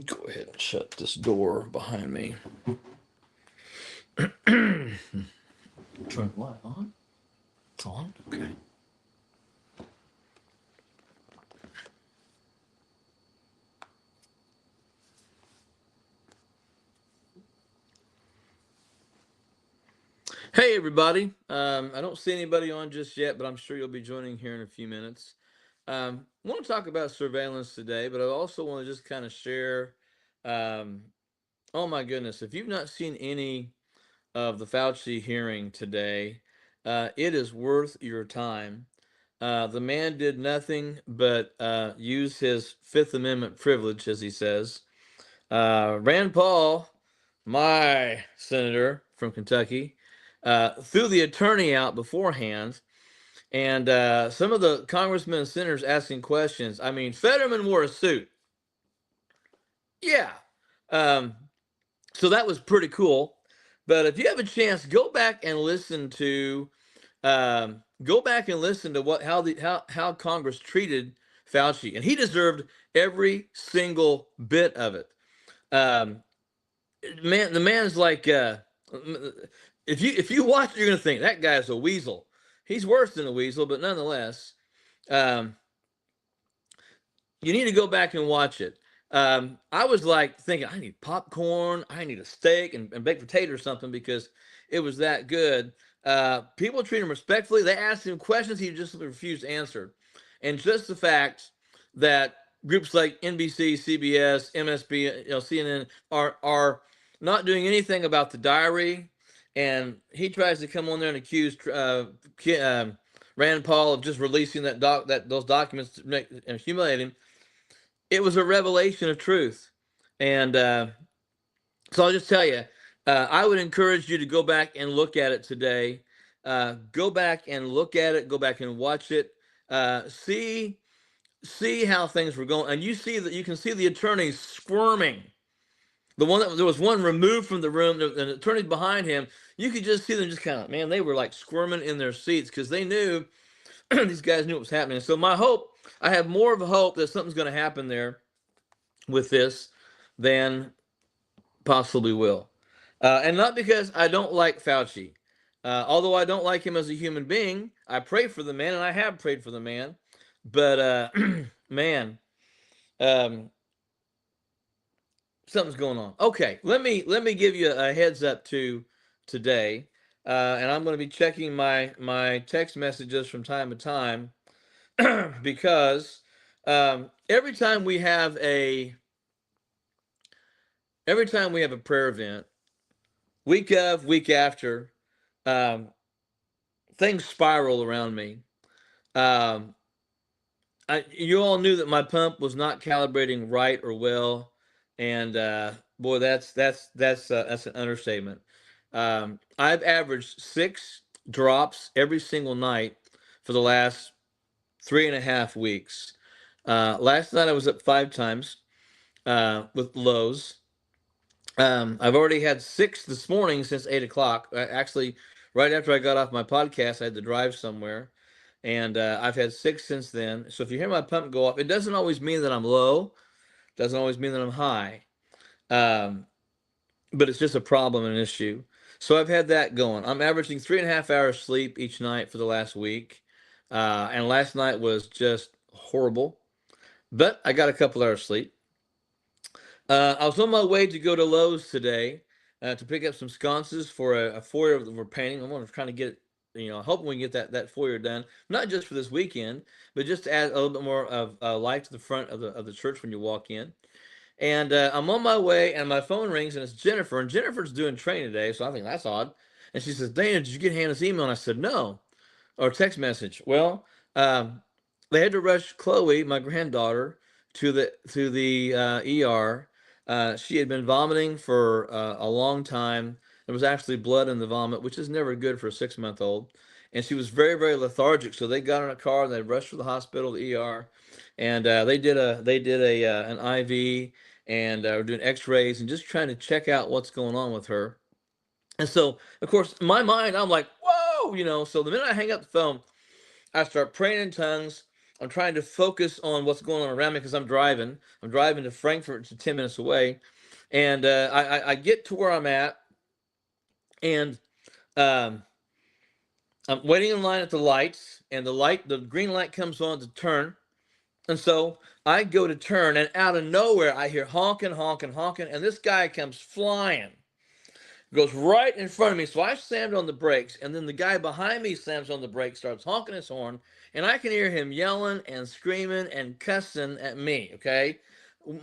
Go ahead and shut this door behind me. Turn what on? It's on? Okay. Hey, everybody. I don't see anybody on just yet, but I'm sure you'll be joining here in a few minutes. I want to talk about surveillance today, but I also want to just kind of share. Um, oh, my goodness. If you've not seen any of the Fauci hearing today, it is worth your time. The man did nothing but use his Fifth Amendment privilege, as he says. Rand Paul, my senator from Kentucky, threw the attorney out beforehand, and some of the congressmen and senators asking questions. I mean, Fetterman wore a suit. Yeah. Um, so that was pretty cool. But if you have a chance, go back and listen to what how Congress treated Fauci, and he deserved every single bit of it. Um, the man's like if you watch it, you're gonna think that guy's a weasel. He's worse than a weasel, but nonetheless, um, you need to go back and watch it. I was like thinking, I need popcorn, I need a steak and baked potato or something because it was that good. People treat him respectfully. They asked him questions he just refused to answer, and just the fact that groups like NBC, CBS, MSB, CNN are not doing anything about the diary, and he tries to come on there and accuse Rand Paul of just releasing those documents to make and humiliate him. It was a revelation of truth. And so I'll just tell you, I would encourage you to go back and look at it today. Go back and look at it. Go back and watch it. See how things were going, and you can see the attorneys squirming. There was one removed from the room, the attorney behind him. You could just see them just kind of, man, they were like squirming in their seats because they knew these guys knew what was happening. So I have more of a hope that something's going to happen there with this than possibly will. And not because I don't like Fauci. Although I don't like him as a human being, I pray for the man, and I have prayed for the man. But man, um, something's going on. Okay, let me give you a heads up to today, and I'm going to be checking my text messages from time to time because every time we have a prayer event, week after, um, things spiral around me. Um, you all knew that my pump was not calibrating right or well, and boy, that's an understatement. I've averaged 6 drops every single night for the last 3.5 weeks. Last night I was up 5 times with lows. I've already had 6 this morning since 8 o'clock. Actually, right after I got off my podcast, I had to drive somewhere, and I've had 6 since then. So if you hear my pump go off, it doesn't always mean that I'm low. Doesn't always mean that I'm high. Um, but it's just a problem and an issue. So I've had that going. I'm averaging 3.5 hours sleep each night for the last week, and last night was just horrible. But I got a couple hours sleep. I was on my way to go to Lowe's today to pick up some sconces for a foyer that we're painting. I want to kind of get, hoping we can get that foyer done, not just for this weekend, but just to add a little bit more of light to the front of the church when you walk in. And I'm on my way, and my phone rings, and it's Jennifer, and Jennifer's doing training today, so I think that's odd. And she says, "Dana, did you get Hannah's email?" And I said, "No," or text message. Well, um, they had to rush Chloe, my granddaughter, to the ER. She had been vomiting for a long time. There was actually blood in the vomit, which is never good for a 6-month-old. And she was very, very lethargic. So they got in a car and they rushed to the hospital, the ER, and they did an IV, and were doing X-rays and just trying to check out what's going on with her. And so, of course, in my mind, I'm like, whoa, So the minute I hang up the phone, I start praying in tongues. I'm trying to focus on what's going on around me because I'm driving. I'm driving to Frankfurt. It's 10 minutes away, and I get to where I'm at, and um, I'm waiting in line at the lights, and the green light comes on to turn, and so I go to turn, and out of nowhere I hear honking, honking, honking, and this guy comes flying, goes right in front of me. So I slammed on the brakes, and then the guy behind me slams on the brakes, starts honking his horn, and I can hear him yelling and screaming and cussing at me. Okay,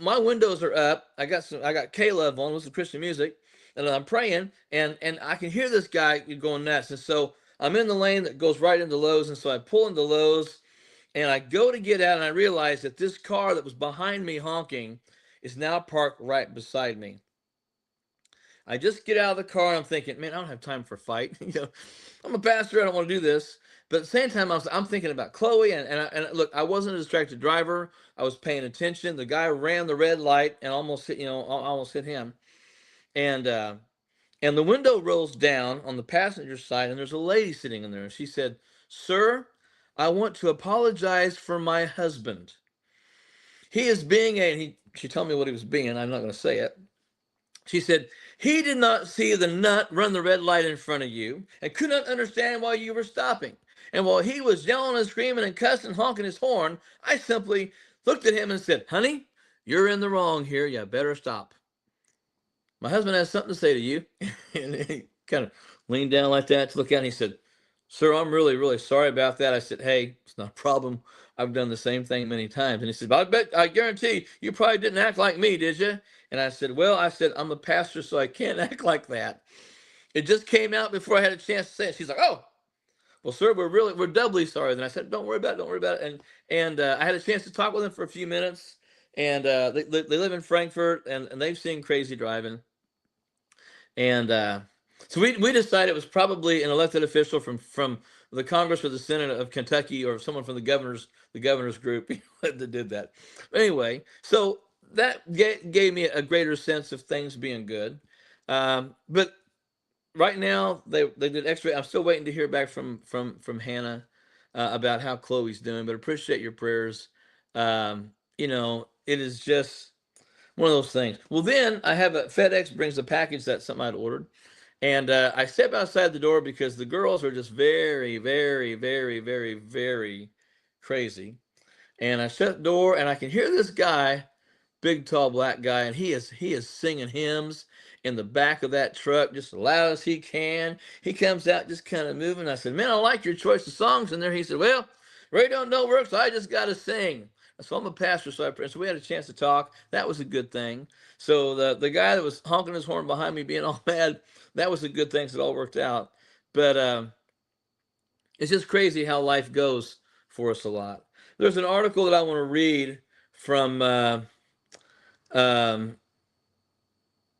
my windows are up. I got K-Love on with some Christian music, and I'm praying, and I can hear this guy going nuts. And so I'm in the lane that goes right into Lowe's, and so I pull into Lowe's, and I go to get out, and I realize that this car that was behind me honking is now parked right beside me. I just get out of the car and I'm thinking, man, I don't have time for a fight. I'm a pastor. I don't want to do this. But at the same time, I'm thinking about Chloe. And look, I wasn't a distracted driver. I was paying attention. The guy ran the red light and almost hit, almost hit him. And, uh, and the window rolls down on the passenger side, and there's a lady sitting in there. And she said, "Sir, I want to apologize for my husband. He is being she told me what he was being. I'm not going to say it. She said, he did not see the nut run the red light in front of you and could not understand why you were stopping. And while he was yelling and screaming and cussing, honking his horn, I simply looked at him and said, honey, you're in the wrong here. You better stop. My husband has something to say to you." And he kind of leaned down like that to look at, and he said, "Sir, I'm really, really sorry about that." I said, "Hey, it's not a problem. I've done the same thing many times." And he said, "But I guarantee you probably didn't act like me, did you?" And I said, "Well," I said, "I'm a pastor, so I can't act like that. It just came out before I had a chance to say it." She's like, "Oh, well, sir, we're doubly sorry." Then I said, "Don't worry about it. Don't worry about it." And I had a chance to talk with him for a few minutes. And they live in Frankfurt, and they've seen crazy driving. And so we decided it was probably an elected official from the Congress or the Senate of Kentucky, or someone from the governor's group that did that. But anyway, so that gave me a greater sense of things being good. But right now they did X-ray. I'm still waiting to hear back from Hannah about how Chloe's doing. But appreciate your prayers. It is just one of those things. Well, then I have FedEx brings a package that something I'd ordered, and I step outside the door because the girls are just very, very, very, very, very crazy. And I shut the door, and I can hear this guy, big, tall, black guy, and he is singing hymns in the back of that truck just as loud as he can. He comes out just kind of moving. I said, "Man, I like your choice of songs in there." He said, "Well, radio don't work, so I just got to sing." So I'm a pastor, so we had a chance to talk. That was a good thing. So the guy that was honking his horn behind me, being all mad, that was a good thing. So it all worked out. But it's just crazy how life goes for us a lot. There's an article that I want to read from. Um,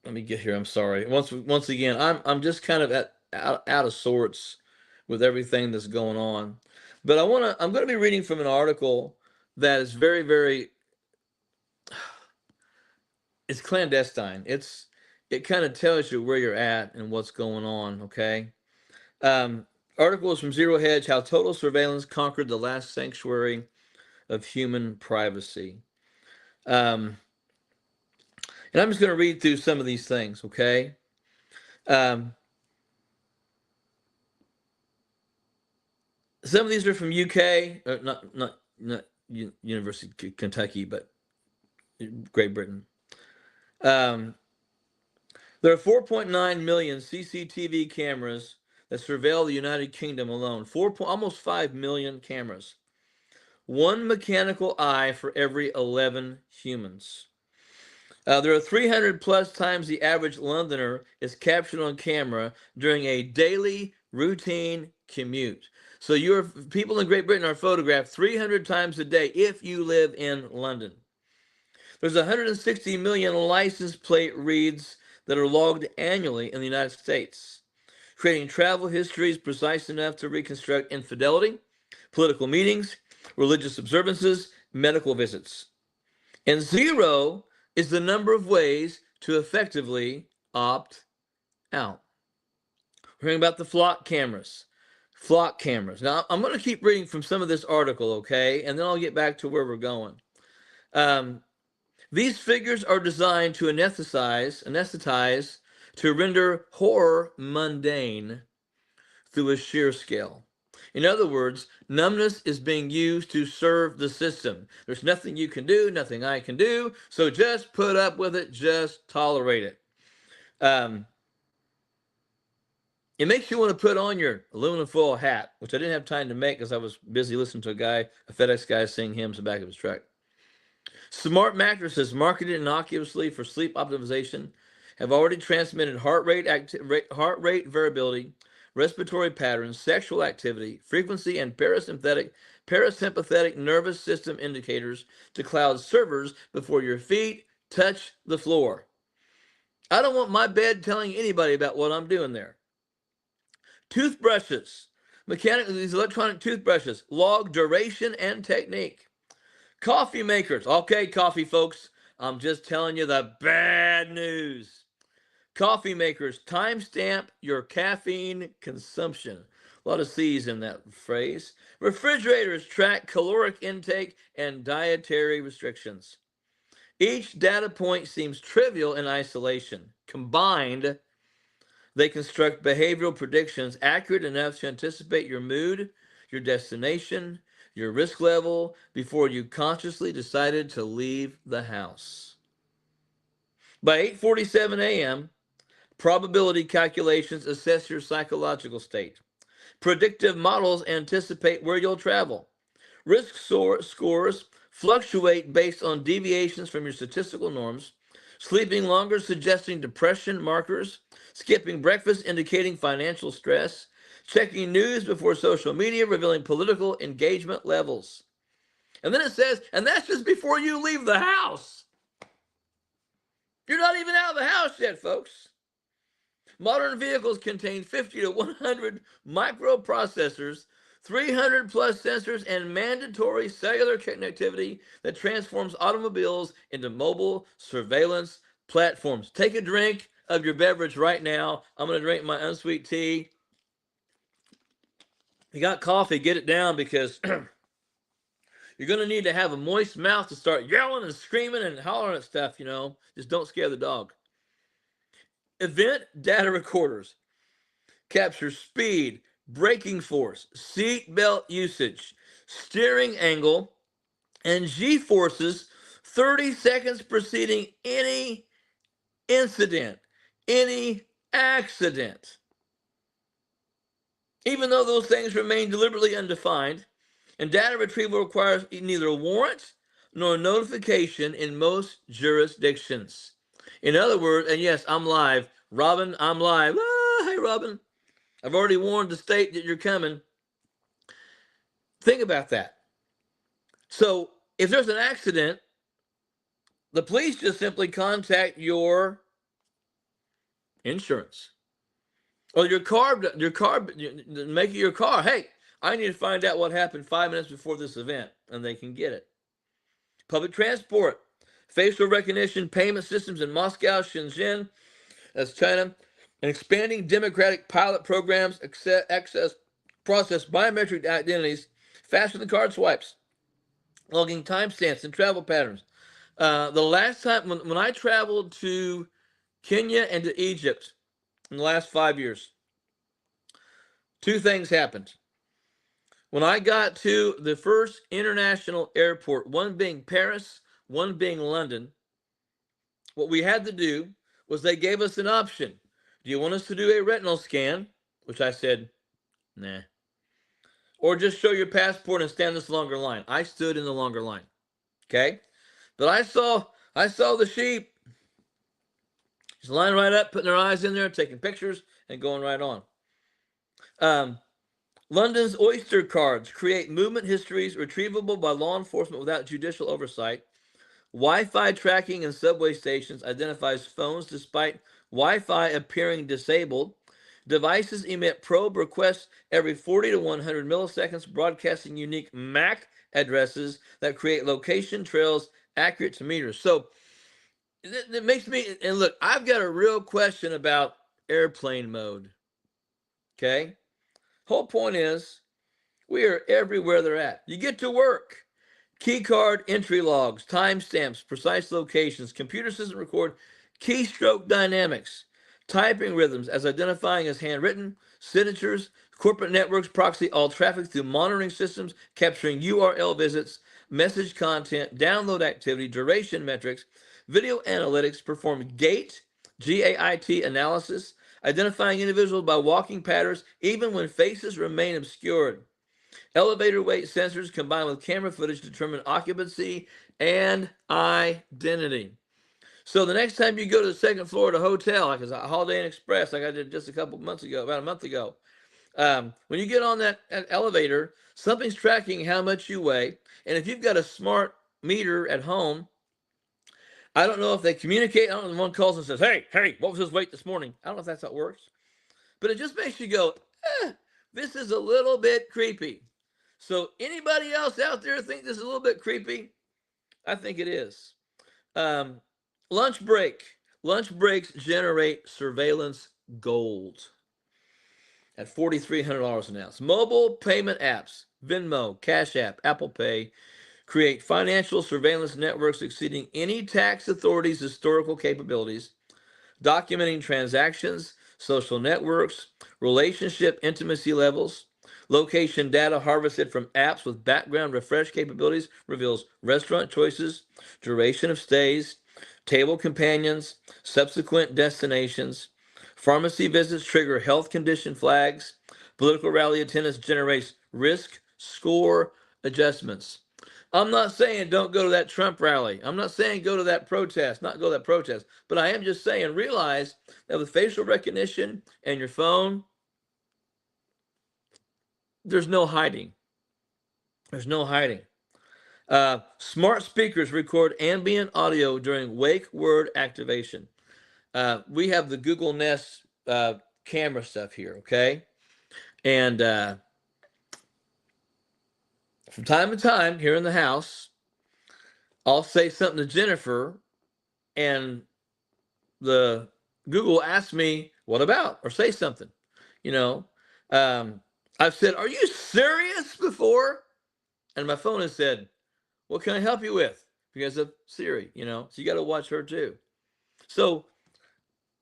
Let me get here. I'm sorry. Once again, I'm just kind of out of sorts with everything that's going on. But I'm going to be reading from an article that is very, very, it's clandestine. It kind of tells you where you're at and what's going on. Okay. Um, Article is from Zero Hedge: How Total Surveillance Conquered the Last Sanctuary of Human Privacy. Um, and I'm just going to read through some of these things. Okay. Um, some of these are from UK, not University of Kentucky, but Great Britain. There are 4.9 million CCTV cameras that surveil the United Kingdom alone. Almost 5 million cameras. One mechanical eye for every 11 humans. There are 300 plus times the average Londoner is captured on camera during a daily routine commute. So your people in Great Britain are photographed 300 times a day if you live in London. There's 160 million license plate reads that are logged annually in the United States, creating travel histories precise enough to reconstruct infidelity, political meetings, religious observances, medical visits. And zero is the number of ways to effectively opt out. We're hearing about the flock cameras. Flock cameras. Now, I'm going to keep reading from some of this article, okay? And then I'll get back to where we're going. Um, these figures are designed to anesthetize, to render horror mundane through a sheer scale. In other words, numbness is being used to serve the system. There's nothing you can do, nothing I can do, so just put up with it, just tolerate it. It makes you want to put on your aluminum foil hat, which I didn't have time to make because I was busy listening to a FedEx guy, sing hymns in the back of his truck. Smart mattresses marketed innocuously for sleep optimization have already transmitted heart rate variability, respiratory patterns, sexual activity, frequency, and parasympathetic nervous system indicators to cloud servers before your feet touch the floor. I don't want my bed telling anybody about what I'm doing there. Toothbrushes, these electronic toothbrushes, log duration and technique. Coffee makers, okay, coffee folks, I'm just telling you the bad news. Coffee makers, timestamp your caffeine consumption. A lot of C's in that phrase. Refrigerators track caloric intake and dietary restrictions. Each data point seems trivial in isolation. Combined, they construct behavioral predictions accurate enough to anticipate your mood, your destination, your risk level before you consciously decided to leave the house. By 8:47 a.m., probability calculations assess your psychological state. Predictive models anticipate where you'll travel. Risk scores fluctuate based on deviations from your statistical norms. Sleeping longer suggesting depression markers. Skipping breakfast indicating financial stress. Checking news before social media revealing political engagement levels. And then it says, and that's just before you leave the house. You're not even out of the house yet, folks. Modern vehicles contain 50 to 100 microprocessors, 300 plus sensors, and mandatory cellular connectivity that transforms automobiles into mobile surveillance platforms. Take a drink of your beverage right now. I'm going to drink my unsweet tea. You got coffee, get it down because you're going to need to have a moist mouth to start yelling and screaming and hollering at stuff, Just don't scare the dog. Event data recorders capture speed, braking force, seat belt usage, steering angle, and G-forces 30 seconds preceding any incident, any accident. Even though those things remain deliberately undefined, and data retrieval requires neither a warrant nor notification in most jurisdictions. In other words, and yes, I'm live. Robin, I'm live. Ah, hey, Robin. I've already warned the state that you're coming. Think about that. So if there's an accident, the police just simply contact your insurance or your car, make it your car. Hey, I need to find out what happened 5 minutes before this event, and they can get it. Public transport, facial recognition payment systems in Moscow, Shenzhen, that's China, and expanding democratic pilot programs process biometric identities faster than card swipes, logging timestamps and travel patterns. The last time when I traveled to Kenya and to Egypt in the last 5 years, two things happened. When I got to the first international airport, one being Paris, one being London, what we had to do was they gave us an option. Do you want us to do a retinal scan? Which I said, nah. Or just show your passport and stand this longer line. I stood in the longer line. Okay? But I saw the sheep just lining right up, putting their eyes in there, taking pictures, and going right on. London's Oyster cards create movement histories retrievable by law enforcement without judicial oversight. Wi-Fi tracking in subway stations identifies phones despite Wi-Fi appearing disabled. Devices emit probe requests every 40 to 100 milliseconds, broadcasting unique MAC addresses that create location trails accurate to meters. So it makes me, and look, I've got a real question about airplane mode. Okay? Whole point is we are everywhere they're at. You get to work. Key card entry logs, timestamps, precise locations, computer system record keystroke dynamics, typing rhythms as identifying as handwritten, signatures, corporate networks proxy all traffic through monitoring systems, capturing URL visits, message content, download activity, duration metrics, video analytics, perform GAIT analysis, identifying individuals by walking patterns, even when faces remain obscured. Elevator weight sensors combined with camera footage determine occupancy and identity. So the next time you go to the second floor of a hotel, like a Holiday Inn Express, like I did just a couple months ago, about a month ago, when you get on that elevator, something's tracking how much you weigh. And if you've got a smart meter at home, I don't know if they communicate. I don't know if one calls and says, hey, what was his weight this morning? I don't know if that's how it works. But it just makes you go, this is a little bit creepy. So anybody else out there think this is a little bit creepy? I think it is. Um, lunch break. Lunch breaks generate surveillance gold at $4,300 an ounce. Mobile payment apps, Venmo, Cash App, Apple Pay, create financial surveillance networks exceeding any tax authority's historical capabilities, documenting transactions, social networks, relationship intimacy levels. Location data harvested from apps with background refresh capabilities reveals restaurant choices, duration of stays, table companions, subsequent destinations. Pharmacy visits trigger health condition flags. Political rally attendance generates risk score adjustments. I'm not saying don't go to that Trump rally. I'm not saying go to that protest, not go to that protest. But I am just saying realize that with facial recognition and your phone, there's no hiding. There's no hiding. Smart speakers record ambient audio during wake word activation. We have the Google Nest camera stuff here, okay? And from time to time here in the house, I'll say something to Jennifer, and the Google asks me, what about? Or say something, you know. I've said, are you serious before? And my phone has said, what can I help you with? Because of Siri, you know. So you got to watch her too. So,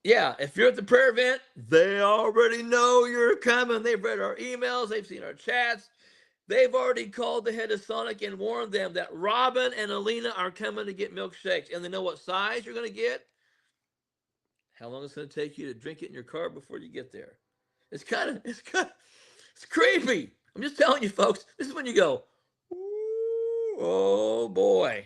yeah, if you're at the prayer event, they already know you're coming. They've read our emails, they've seen our chats. They've already called the head of Sonic and warned them that Robin and Alina are coming to get milkshakes. And they know what size you're going to get, how long it's going to take you to drink it in your car before you get there. It's creepy. I'm just telling you, folks. This is when you go, ooh, oh boy.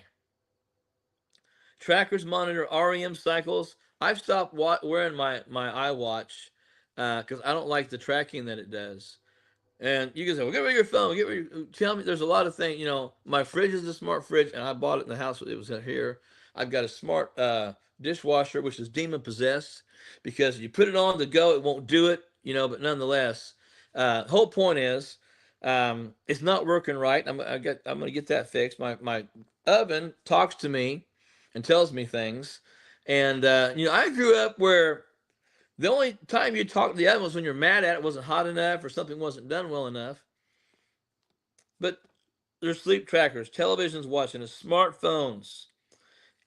Trackers monitor REM cycles. I've stopped wearing my iWatch because I don't like the tracking that it does. And you can say, well, get rid of your phone. Tell me, there's a lot of things. You know, my fridge is a smart fridge, and I bought it in the house. It was here. I've got a smart dishwasher, which is demon possessed, because you put it on the go, it won't do it. You know, but nonetheless, whole point is, it's not working right. I'm going to get that fixed. My oven talks to me and tells me things, and you know, I grew up where the only time you talk to the oven was when you're mad at it, wasn't hot enough, or something wasn't done well enough. But there's sleep trackers, televisions watching us, smartphones,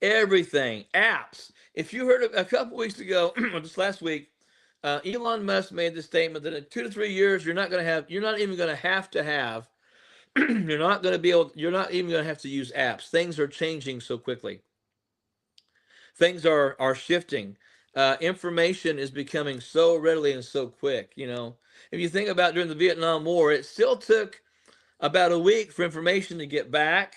everything, apps. If you heard a couple weeks ago, or just last week, Elon Musk made the statement that in 2 to 3 years, you're not even going to have, you're not going to be able, you're not even going to have to use apps. Things are changing so quickly. Things are shifting. Information is becoming so readily and so quick. You know, if you think about during the Vietnam War, it still took about a week for information to get back.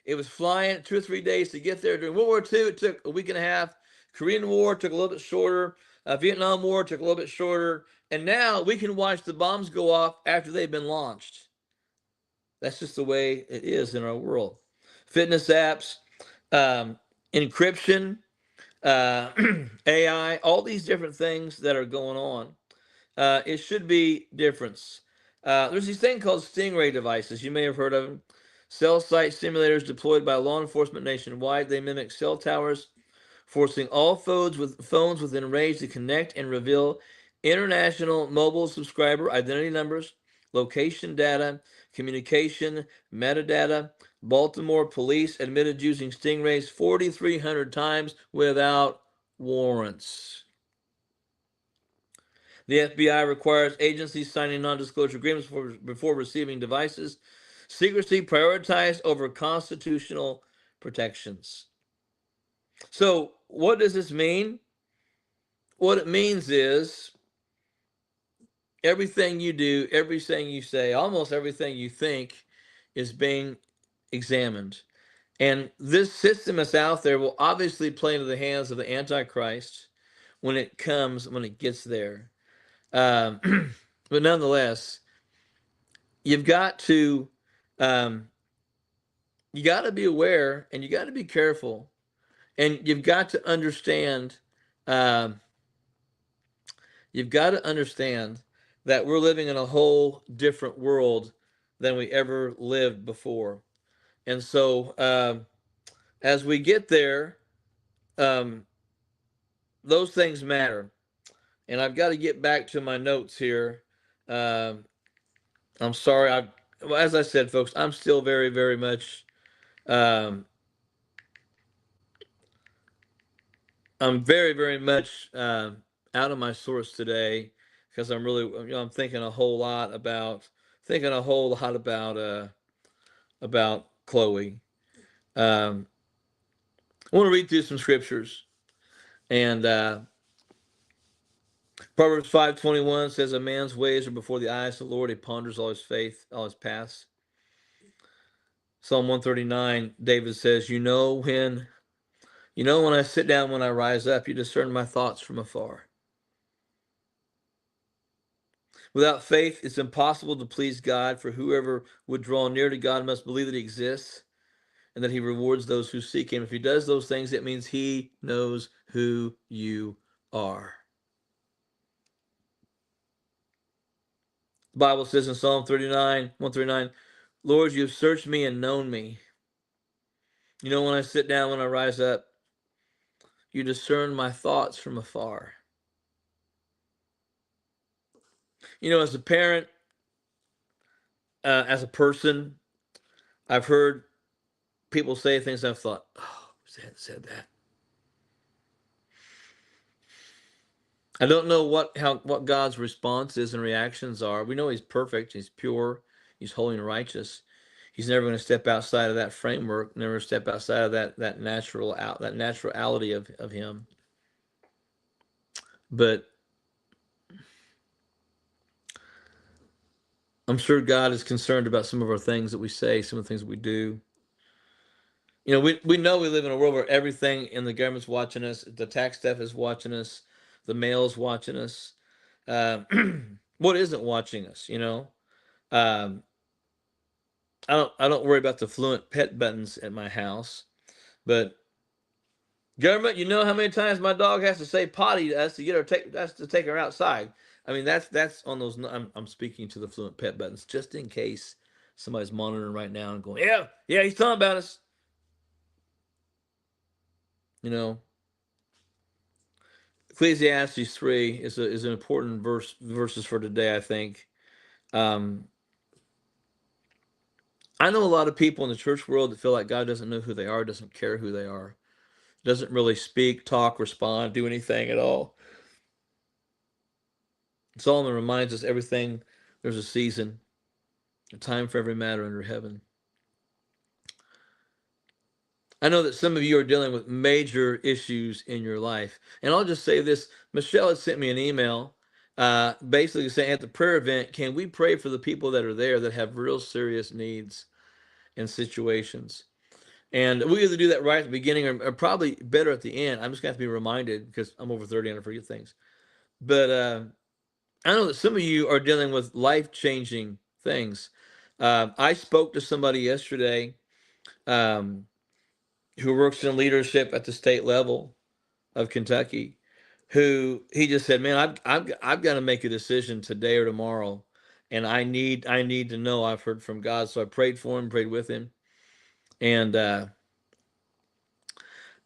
It was flying 2 or 3 days to get there. During World War II, it took a week and a half. Korean War took a little bit shorter. Vietnam War took a little bit shorter. And now we can watch the bombs go off after they've been launched. That's just the way it is in our world. Fitness apps, encryption, AI, all these different things that are going on. It should be different. There's these thing called Stingray devices. You may have heard of them. Cell site simulators deployed by law enforcement nationwide. They mimic cell towers, forcing all phones within range to connect and reveal international mobile subscriber identity numbers, location data, communication, metadata. Baltimore police admitted using stingrays 4,300 times without warrants. The FBI requires agencies signing non-disclosure agreements before receiving devices. Secrecy prioritized over constitutional protections. So, what does this mean? What it means is everything you do, everything you say, almost everything you think is being examined. And this system that's out there will obviously play into the hands of the Antichrist when it gets there. Um, but nonetheless, you've got to um, you got to be aware and you got to be careful and um, you've got to understand that we're living in a whole different world than we ever lived before. And so as we get there, um, those things matter. And I've got to get back to my notes here. um, I'm sorry. Well, as I said, folks, I'm still very, very much. Um, I'm very, very much out of my source today because I'm really, I'm thinking a whole lot about Chloe. Um, I want to read through some scriptures, and Proverbs 5:21 says, "A man's ways are before the eyes of the Lord; he ponders all his paths." Psalm 139, David says, when I sit down, when I rise up, you discern my thoughts from afar. Without faith, it's impossible to please God, for whoever would draw near to God must believe that he exists and that he rewards those who seek him. If he does those things, it means he knows who you are. The Bible says in Psalm 139, Lord, you've searched me and known me. When I sit down, when I rise up, you discern my thoughts from afar. As a parent, as a person, I've heard people say things I've thought, oh, they hadn't said that. I don't know what God's response is and reactions are. We know he's perfect, he's pure, he's holy and righteous. He's never going to step outside of that framework, never step outside of that naturality of him. But I'm sure God is concerned about some of our things that we say, some of the things that we do. We know we live in a world where everything in the government's watching us, the tax staff is watching us, the mail's watching us. Uh, what isn't watching us? Um, I don't worry about the fluent pet buttons at my house, but government, you know how many times my dog has to say potty to us to get her take her outside. I mean that's on those. I'm speaking to the fluent pet buttons just in case somebody's monitoring right now and going, yeah, he's talking about us. You know, Ecclesiastes 3 is an important verses for today. I think. Um, I know a lot of people in the church world that feel like God doesn't know who they are, doesn't care who they are, doesn't really speak, talk, respond, do anything at all. Solomon reminds us everything, there's a season, a time for every matter under heaven. I know that some of you are dealing with major issues in your life. And I'll just say this. Michelle had sent me an email basically saying at the prayer event, can we pray for the people that are there that have real serious needs and situations? And we either do that right at the beginning or probably better at the end. I'm just going to have to be reminded because I'm over 30 and I forget things. But I know that some of you are dealing with life-changing things. I spoke to somebody yesterday um, who works in leadership at the state level of Kentucky, who he just said, "Man, I've got to make a decision today or tomorrow, and I need to know I've heard from God." So I prayed for him, prayed with him, and there,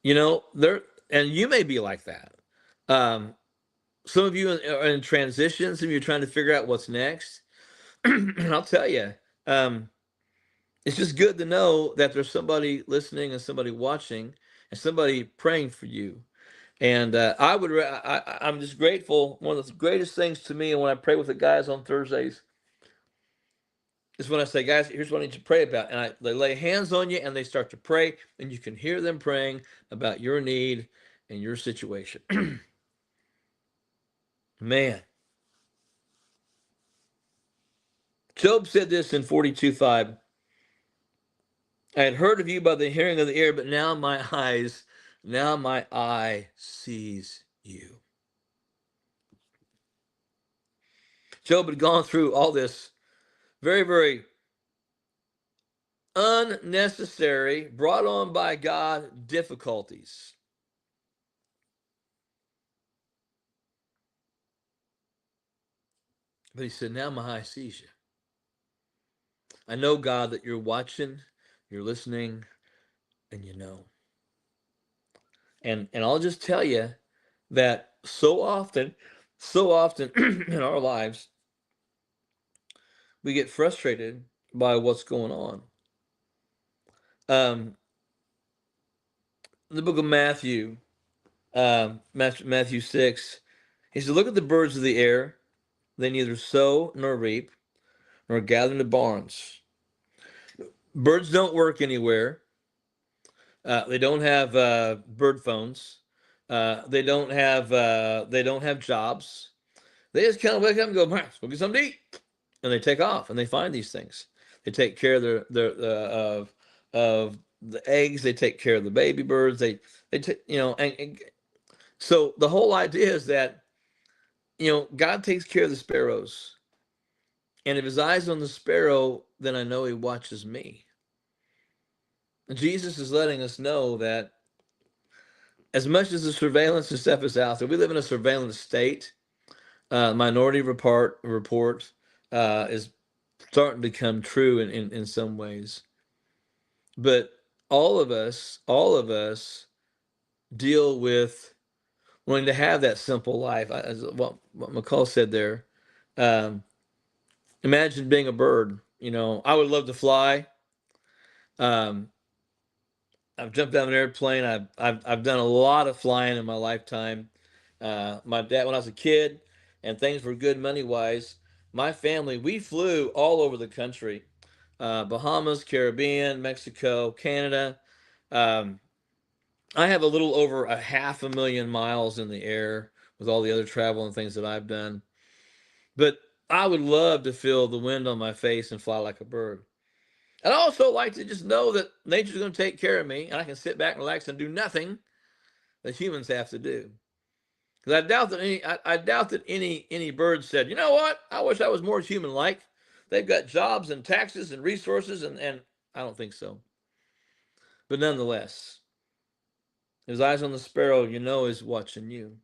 and you may be like that. Um, some of you are in transition. Some of you are trying to figure out what's next. And I'll tell you, um, it's just good to know that there's somebody listening and somebody watching and somebody praying for you. And I'm just grateful. One of the greatest things to me, and when I pray with the guys on Thursdays, is when I say, guys, here's what I need you to pray about. And they lay hands on you and they start to pray, and you can hear them praying about your need and your situation. Man, Job said this in 42:5. I had heard of you by the hearing of the ear, but now my eye sees you. Job had gone through all this very, very unnecessary, brought on by God difficulties. But he said, now my eye sees you. I know, God, that you're watching, you're listening, and you know. And I'll just tell you that so often in our lives, we get frustrated by what's going on. In the book of Matthew, Matthew 6, he said, look at the birds of the air. They neither sow nor reap nor gather into barns. Birds don't work anywhere. They don't have bird phones. They don't have jobs. They just kind of wake up and go, let's go get something to eat, and they take off and they find these things. They take care of of the eggs. They take care of the baby birds. They take, and so the whole idea is that God takes care of the sparrows, and if His eyes on the sparrow, then I know He watches me. And Jesus is letting us know that as much as the surveillance and stuff is out there, we live in a surveillance state. Minority report is starting to come true in some ways. But all of us deal with wanting to have that simple life. As what McCall said there, um, imagine being a bird. I would love to fly. Um, I've jumped out of an airplane. I've done a lot of flying in my lifetime. My dad, when I was a kid, and things were good money wise, my family we flew all over the country, Bahamas, Caribbean, Mexico, Canada. Um, I have a little over a 500,000 miles in the air with all the other travel and things that I've done. But I would love to feel the wind on my face and fly like a bird. I'd also like to just know that nature's going to take care of me, and I can sit back and relax and do nothing that humans have to do. Because I doubt that any bird said, you know what? I wish I was more human-like. They've got jobs and taxes and resources, and I don't think so. But nonetheless, his eyes on the sparrow, is watching you.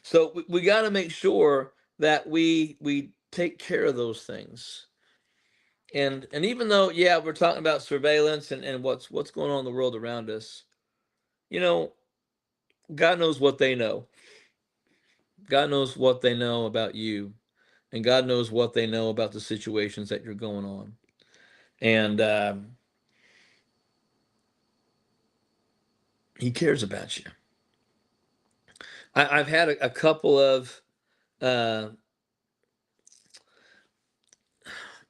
So we got to make sure that we take care of those things. And even though, yeah, we're talking about surveillance and what's going on in the world around us, you know, God knows what they know. God knows what they know about you, and God knows what they know about the situations that you're going on. And He cares about you. I've had a couple of uh,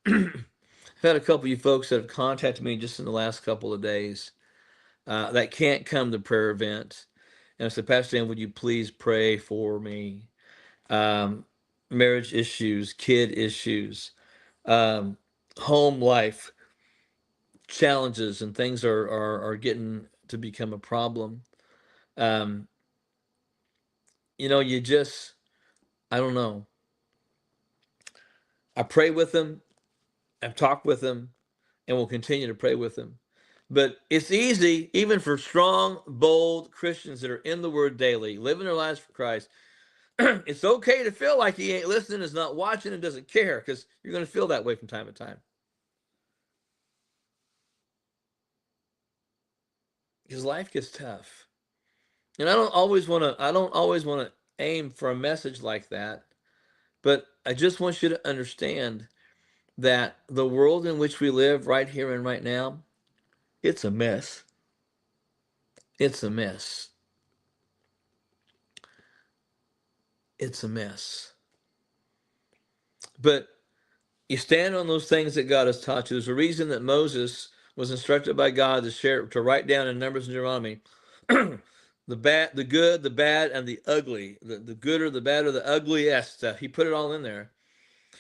I've had a couple of you folks that have contacted me just in the last couple of days that can't come to prayer event. And I said, Pastor Dan, would you please pray for me? Um, Marriage issues, kid issues, um, home life challenges, and things are getting to become a problem. Um, you just, I don't know. I pray with them, I've talked with them, and will continue to pray with them. But it's easy, even for strong, bold Christians that are in the Word daily, living their lives for Christ. It's okay to feel like He ain't listening, is not watching, and doesn't care, because you're going to feel that way from time to time. Because life gets tough, and I don't always want to. I don't always want to aim for a message like that. But I just want you to understand that the world in which we live right here and right now, it's a mess. It's a mess. It's a mess. But you stand on those things that God has taught you. There's a reason that Moses was instructed by God to share, to write down in Numbers and Deuteronomy, the bad, the good, the bad, and the ugly, the good or the bad or the ugliest stuff. He put it all in there,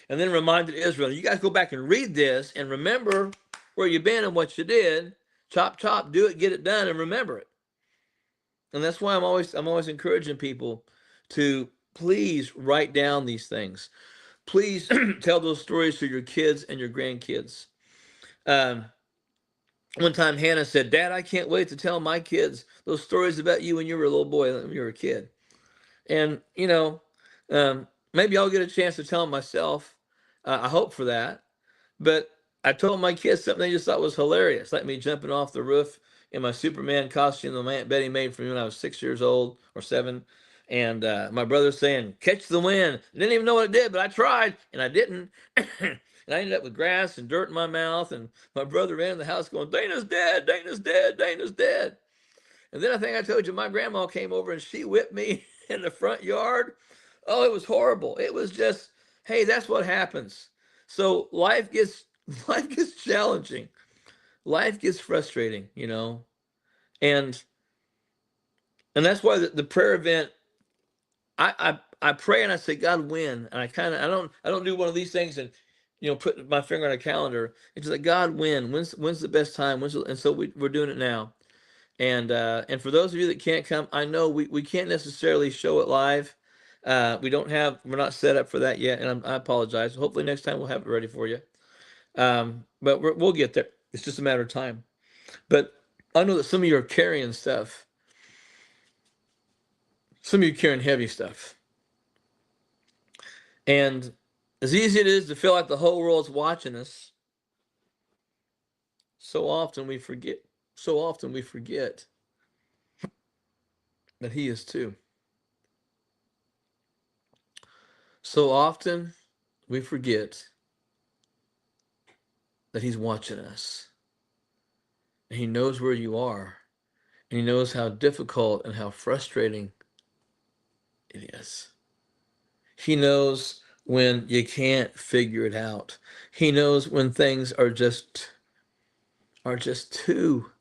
and then reminded Israel, "You guys go back and read this and remember where you've been and what you did. Chop, chop, do it, get it done, and remember it." And that's why I'm always encouraging people to please write down these things. Please tell those stories to your kids and your grandkids. Um, One time Hannah said, "Dad, I can't wait to tell my kids those stories about you when you were a little boy, when you were a kid." And, maybe I'll get a chance to tell them myself. I hope for that. But I told my kids something they just thought was hilarious, like me jumping off the roof in my Superman costume that my Aunt Betty made for me when I was 6 years old or seven. And my brother saying, "Catch the wind." I didn't even know what it did, but I tried and I didn't. And I ended up with grass and dirt in my mouth. And my brother ran in the house going, "Dana's dead, Dana's dead, Dana's dead." And then I think I told you my grandma came over and she whipped me in the front yard. Oh, it was horrible. It was just, hey, that's what happens. So life gets life gets challenging. Life gets frustrating, And that's why the prayer event, I pray and I say, "God, when?" And I don't do one of these things and put my finger on a calendar. It's just like, "God, when? When's the best time?" And so we're doing it now. And for those of you that can't come, I know we can't necessarily show it live. We're not set up for that yet, and I apologize. Hopefully next time we'll have it ready for you. But we'll get there. It's just a matter of time. But I know that some of you are carrying stuff. Some of you are carrying heavy stuff. And as easy it is to feel like the whole world's watching us, so often we forget. So often we forget that He is too. So often we forget that He's watching us. And He knows where you are. And He knows how difficult and how frustrating it is. He knows when you can't figure it out. He knows when things are just too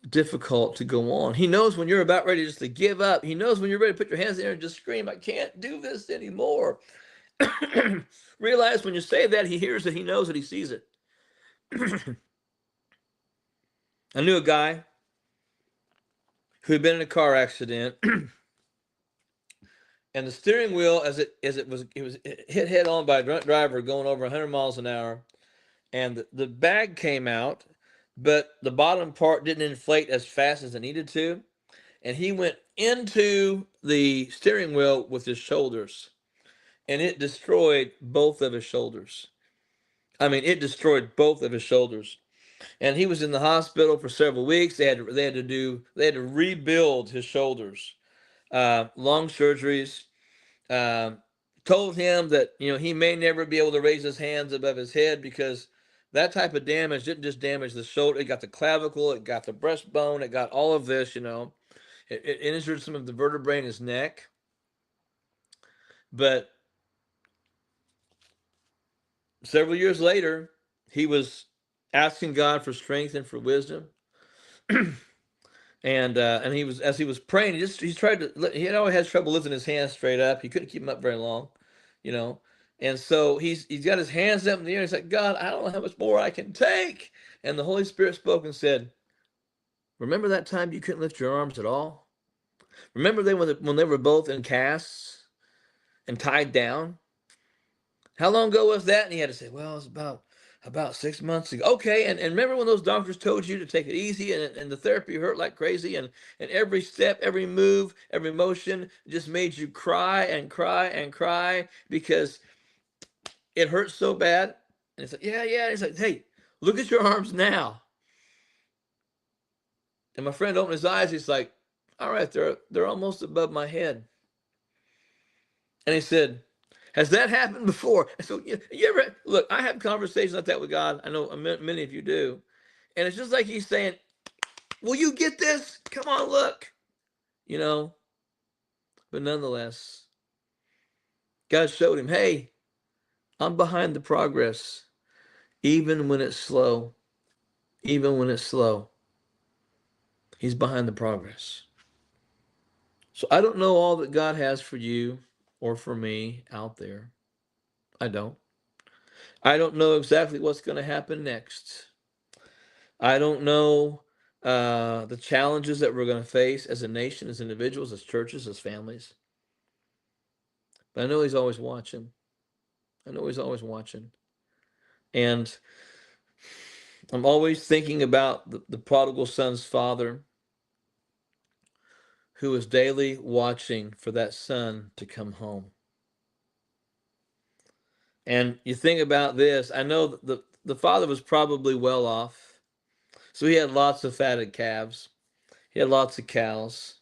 difficult to go on. He knows when you're about ready just to give up. He knows when you're ready to put your hands in the air and just scream, "I can't do this anymore." Realize when you say that, He hears it, He knows it, He sees it. I knew a guy who had been in a car accident, and the steering wheel, as it was hit head on by a drunk driver going over 100 miles an hour, and the bag came out, but the bottom part didn't inflate as fast as it needed to, and he went into the steering wheel with his shoulders, and it destroyed both of his shoulders. I mean, it destroyed both of his shoulders. And he was in the hospital for several weeks. They had to rebuild his shoulders. Long surgeries. Um, Told him that he may never be able to raise his hands above his head because that type of damage didn't just damage the shoulder. It got the clavicle. It got the breastbone. It got all of this. It injured some of the vertebrae in his neck. But several years later, he was asking God for strength and for wisdom. And he was, as he was praying, he had always had trouble lifting his hands straight up. He couldn't keep them up very long, you know. And so he's got his hands up in the air. He's like, "God, I don't know how much more I can take." And the Holy Spirit spoke and said, "Remember that time you couldn't lift your arms at all? Remember when they were both in casts and tied down? How long ago was that?" And he had to say, "Well, it's about 6 months ago." Okay, and remember when those doctors told you to take it easy and the therapy hurt like crazy and every step, every move, every motion just made you cry and cry and cry because it hurt so bad? And it's like, yeah, yeah. And he's like, "Hey, look at your arms now." And my friend opened his eyes. He's like, "All right, they're almost above my head." And he said, Has that happened before? So you ever look? I have conversations like that with God. I know many of you do, and it's just like He's saying, "Will you get this? Come on, look." You know, but nonetheless, God showed him, "Hey, I'm behind the progress, even when it's slow. Even when it's slow, He's behind the progress." So I don't know all that God has for you or for me out there. I don't. I don't know exactly what's going to happen next. I don't know the challenges that we're going to face as a nation, as individuals, as churches, as families. But I know He's always watching. I know He's always watching. And I'm always thinking about the prodigal son's father who was daily watching for that son to come home. And you think about this, I know that the father was probably well off. So he had lots of fatted calves. He had lots of cows.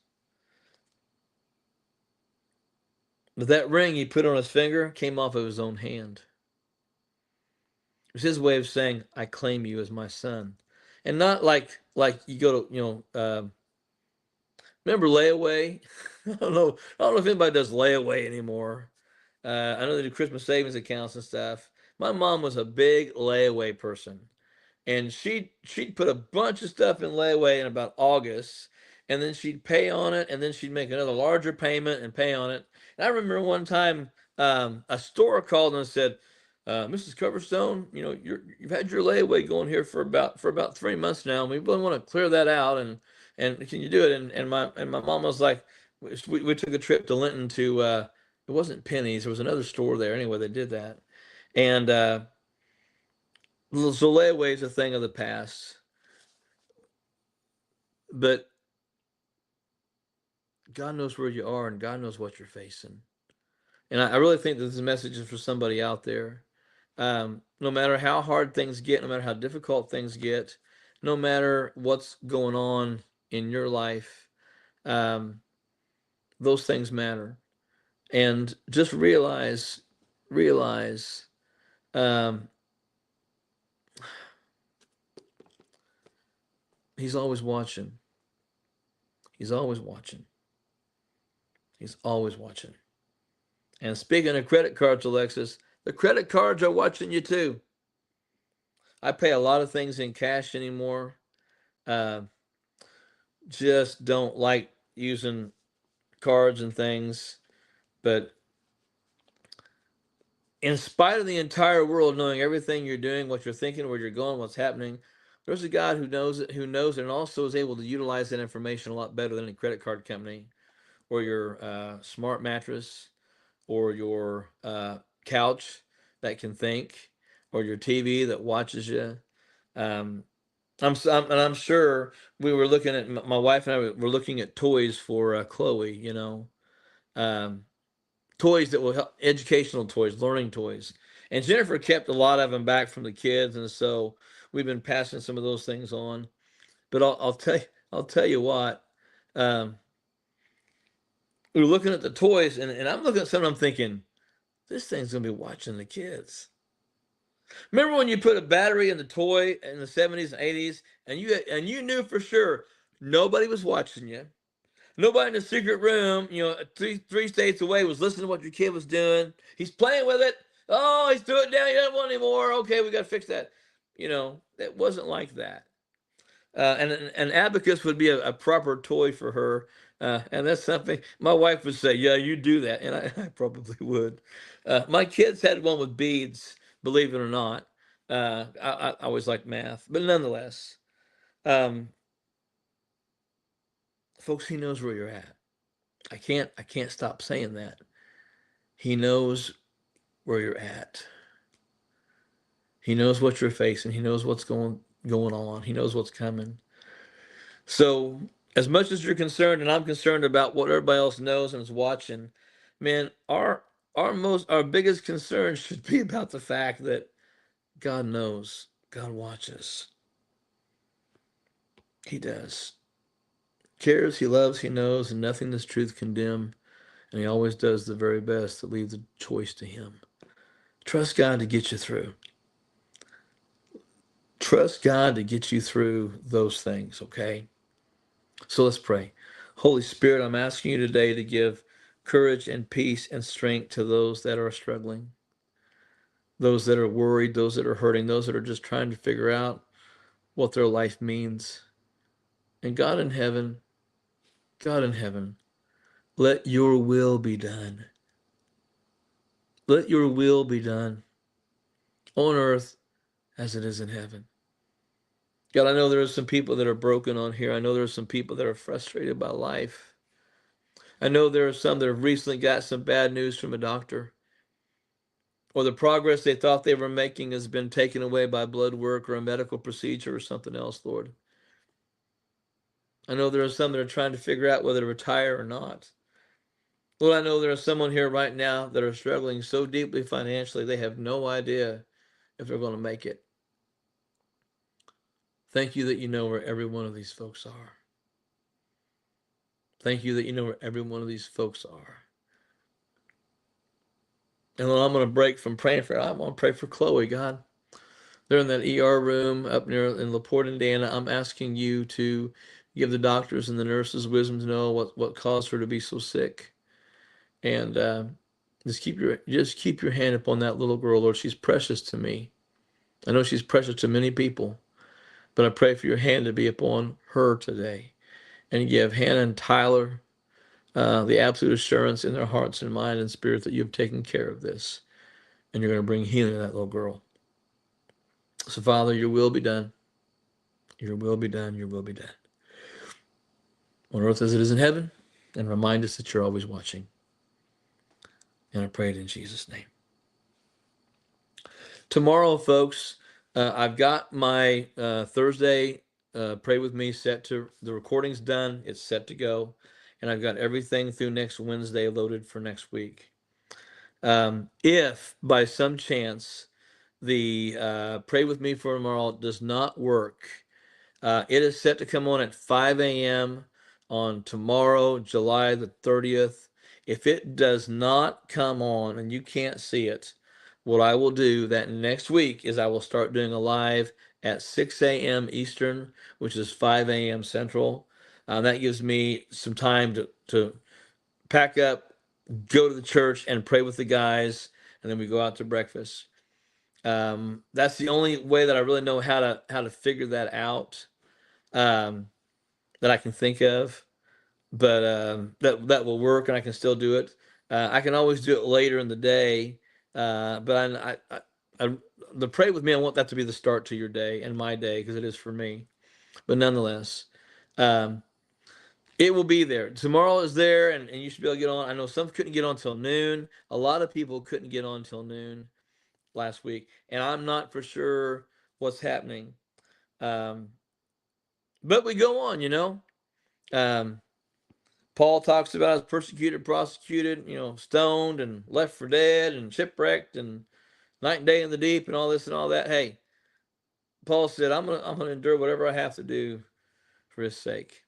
But that ring he put on his finger came off of his own hand. It was his way of saying, "I claim you as my son," and not like you go to remember layaway. I don't know. I don't know if anybody does layaway anymore. I know they do Christmas savings accounts and stuff. My mom was a big layaway person, and she'd put a bunch of stuff in layaway in about August, and then she'd pay on it, and then she'd make another larger payment and pay on it. And I remember one time a store called and said, "Mrs. Coverstone, you've had your layaway going here for about 3 months now, and we really want to clear that out, and can you do it?" And my mom was like, we took a trip to Linton to it wasn't Penny's, there was another store there anyway. They did that, and so layaway is a thing of the past, but God knows where you are and God knows what you're facing. And I really think that this message is for somebody out there. No matter how hard things get, no matter how difficult things get, no matter what's going on in your life, um, those things matter. And just realize, um, He's always watching. He's always watching. He's always watching. And speaking of credit cards, Alexis, the credit cards are watching you too. I pay a lot of things in cash anymore. Uh, just don't like using cards and things. But in spite of the entire world knowing everything you're doing, what you're thinking, where you're going, what's happening, there's a God who knows it, and also is able to utilize that information a lot better than a credit card company or your smart mattress or your couch that can think or your TV that watches you. Um, and I'm sure we were looking at my wife and I were looking at toys for Chloe. Um, toys that will help, educational toys, learning toys. And Jennifer kept a lot of them back from the kids, and so we've been passing some of those things on. But I'll tell you what. Um, we were looking at the toys, and I'm looking at some. I'm thinking, this thing's gonna be watching the kids. Remember when you put a battery in the toy in the 70s and 80s, and you knew for sure nobody was watching you. Nobody in the secret room, three states away was listening to what your kid was doing. He's playing with it. Oh, he's threw it down. He doesn't want it anymore. Okay, we got to fix that. It wasn't like that. And an abacus would be a proper toy for her. And that's something my wife would say, "Yeah, you do that," and I probably would. My kids had one with beads, believe it or not. I always liked math, but nonetheless, um, folks, He knows where you're at. I can't stop saying that. He knows where you're at. He knows what you're facing. He knows what's going on. He knows what's coming. So, as much as you're concerned, and I'm concerned about what everybody else knows and is watching, man, our biggest concern should be about the fact that God knows, God watches. He does. Cares, He loves, He knows, and nothing this truth condemn. And he always does the very best to leave the choice to him. Trust God to get you through. Trust God to get you through those things, okay? So let's pray. Holy Spirit, I'm asking you today to give courage and peace and strength to those that are struggling, those that are worried, those that are hurting, those that are just trying to figure out what their life means. And God in heaven, God in heaven, let your will be done. Let your will be done on earth as it is in heaven. God, I know there are some people that are broken on here. I know there are some people that are frustrated by life. I know there are some that have recently got some bad news from a doctor, or the progress they thought they were making has been taken away by blood work or a medical procedure or something else, Lord. I know there are some that are trying to figure out whether to retire or not. Lord, I know there is someone here right now that are struggling so deeply financially they have no idea if they're going to make it. Thank you that you know where every one of these folks are. Thank you that you know where every one of these folks are. And Lord, I'm going to break from praying for her. I'm going to pray for Chloe, God. They're in that ER room up near in LaPorte, Indiana. I'm asking you to give the doctors and the nurses wisdom to know what caused her to be so sick. And just keep your hand upon that little girl, Lord. She's precious to me. I know she's precious to many people, but I pray for your hand to be upon her today, and give Hannah and Tyler the absolute assurance in their hearts and mind and spirit that you've taken care of this, and you're going to bring healing to that little girl. So, Father, your will be done. Your will be done. Your will be done. On earth as it is in heaven, and remind us that you're always watching. And I pray it in Jesus' name. Tomorrow, folks, I've got my Thursday Pray With Me set to, the recording's done. It's set to go. And I've got everything through next Wednesday loaded for next week. If by some chance the Pray With Me for tomorrow does not work, it is set to come on at 5 a.m. on tomorrow, July the 30th. If it does not come on and you can't see it, what I will do that next week is I will start doing a live at 6 a.m. Eastern, which is 5 a.m. Central. That gives me some time to pack up, go to the church and pray with the guys, and then we go out to breakfast. That's the only way that I really know how to figure that out, that I can think of. But that will work, and I can still do it. I can always do it later in the day. But I the Pray With Me, I want that to be the start to your day and my day, because it is for me. But nonetheless, um, it will be there. Tomorrow is there, and you should be able to get on. I know some couldn't get on till noon. A lot of people couldn't get on till noon last week, and I'm not for sure what's happening. Um, but we go on, you know. Um, Paul talks about us persecuted, prosecuted, stoned and left for dead and shipwrecked and night and day in the deep and all this and all that. Hey, Paul said, I'm gonna endure whatever I have to do for his sake.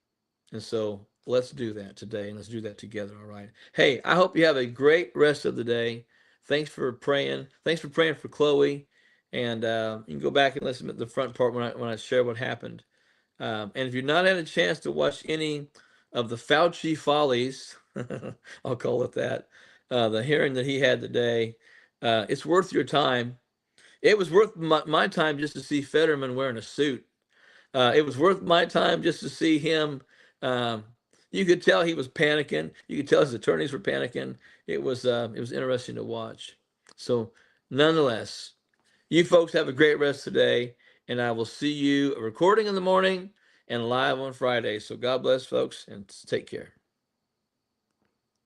And so let's do that today, and let's do that together. All right. Hey, I hope you have a great rest of the day. Thanks for praying. Thanks for praying for Chloe. And you can go back and listen to the front part when I share what happened. And if you've not had a chance to watch any of the Fauci follies, I'll call it that, the hearing that he had today, it's worth your time. It was worth my time just to see Fetterman wearing a suit. It was worth my time just to see him. Um, you could tell he was panicking. You could tell his attorneys were panicking. It was interesting to watch. So, nonetheless, you folks have a great rest today, and I will see you recording in the morning and live on Friday. So God bless, folks, and take care.